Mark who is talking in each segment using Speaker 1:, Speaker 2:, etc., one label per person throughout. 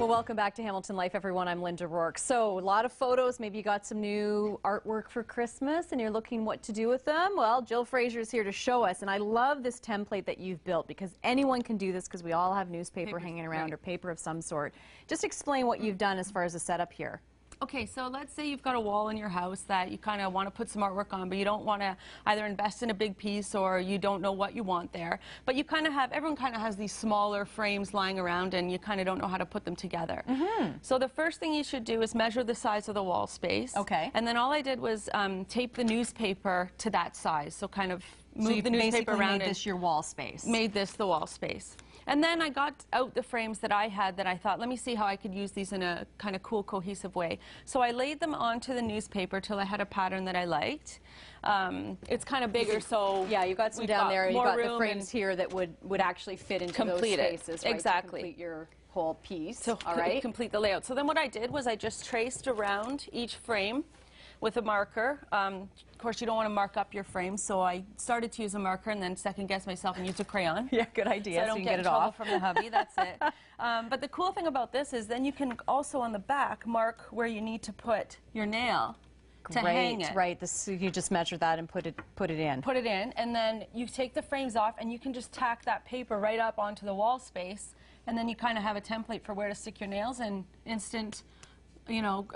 Speaker 1: Well, welcome back to Hamilton Life, everyone. I'm Linda Rourke. So, a lot of photos. Maybe you got some new artwork for Christmas and you're looking what to do with them. Well, Jill Fraser is here to show us. And I love this template that you've built because anyone can do this because we all have newspaper hanging around or paper of some sort. Just explain what you've done as far as the setup here.
Speaker 2: Okay, so let's say you've got a wall in your house that you kind of want to put some artwork on, but you don't want to either invest in a big piece or you don't know what you want there. But you kind of have, everyone kind of has these smaller frames lying around and you kind of don't know how to put them together. So the first thing you should do is measure the size of the wall space.
Speaker 1: Okay.
Speaker 2: And then all I did was tape the newspaper to that size. So kind of move the newspaper around.
Speaker 1: Made this your wall space.
Speaker 2: Made this the wall space. And then I got out the frames that I had that I thought, let me see how I could use these in a kind of cool, cohesive way. So I laid them onto the newspaper till I had a pattern that I liked. It's kind of bigger, so
Speaker 1: yeah, you got some down there. You got the frames here that would actually fit into those spaces, right?
Speaker 2: Exactly.
Speaker 1: To complete your whole piece.
Speaker 2: So complete the layout. So then what I did was I just traced around each frame with a marker. Of course, you don't want to mark up your frame, so I started to use a marker and then second-guess myself and used a crayon.
Speaker 1: Yeah, good idea.
Speaker 2: So I don't get in trouble from the hubby, that's it. But the cool thing about this is then you can also on the back mark where you need to put your nail to hang it.
Speaker 1: Right, this, you just measure that and put it in.
Speaker 2: Put it in, and then you take the frames off and you can just tack that paper right up onto the wall space, and then you kind of have a template for where to stick your nails and instant, you know,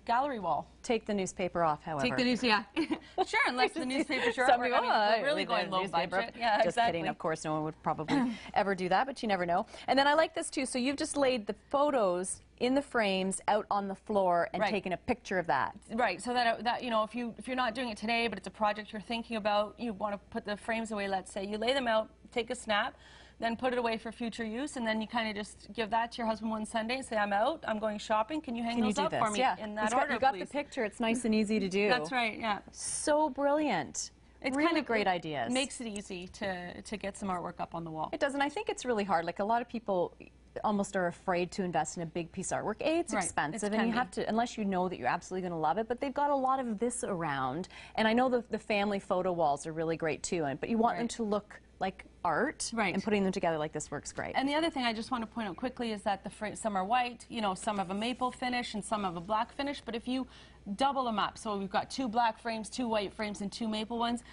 Speaker 2: gallery wall.
Speaker 1: Take the newspaper off, however.
Speaker 2: Take the newspaper, yeah. Sure, unless the newspaper's your artwork. I mean, we're really going low budget. Yeah,
Speaker 1: just kidding. Of course, no one would probably ever do that, but you never know. And then I like this too. So you've just laid the photos in the frames out on the floor and taken a picture of that.
Speaker 2: Right. So that you know, if you're not doing it today, but it's a project you're thinking about, you want to put the frames away. Let's say you lay them out, take a snap, then put it away for future use, and then you kind of just give that to your husband one Sunday and say, I'm out, I'm going shopping, can you hang those up for me in that order,
Speaker 1: you got the picture, it's nice and easy to do.
Speaker 2: That's right, yeah.
Speaker 1: So brilliant. It's really kind of great ideas.
Speaker 2: It makes it easy to get some artwork up on the wall.
Speaker 1: It does, and I think it's really hard. Like a lot of people almost are afraid to invest in a big piece of artwork. It's expensive, and you have to, unless you know that you're absolutely going to love it, but they've got a lot of this around, and I know the family photo walls are really great too, but you want them to look like art, and putting them together like this works great.
Speaker 2: And the other thing I just want to point out quickly is that some are white, you know, some have a maple finish and some have a black finish, but if you double them up, so we've got 2 black frames, 2 white frames, and 2 maple ones,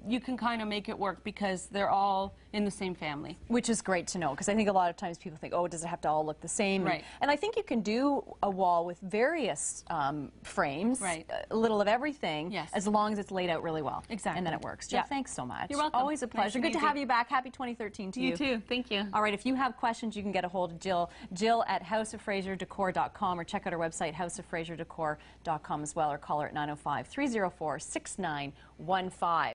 Speaker 2: you can kind of make it work because they're all in the same family.
Speaker 1: Which is great to know, because I think a lot of times people think, oh, does it have to all look the same? And I think you can do a wall with various frames, a little of everything, as long as it's laid out really well.
Speaker 2: Exactly.
Speaker 1: And then it works. Jill, thanks so much.
Speaker 2: You're welcome.
Speaker 1: Always a pleasure. Good to have you back. Happy 2013 to you.
Speaker 2: You too. Thank you.
Speaker 1: All right, if you have questions, you can get a hold of Jill. Jill at houseoffraserdecor.com, or check out our website, houseoffraserdecor.com as well, or call her at 905-304-6915.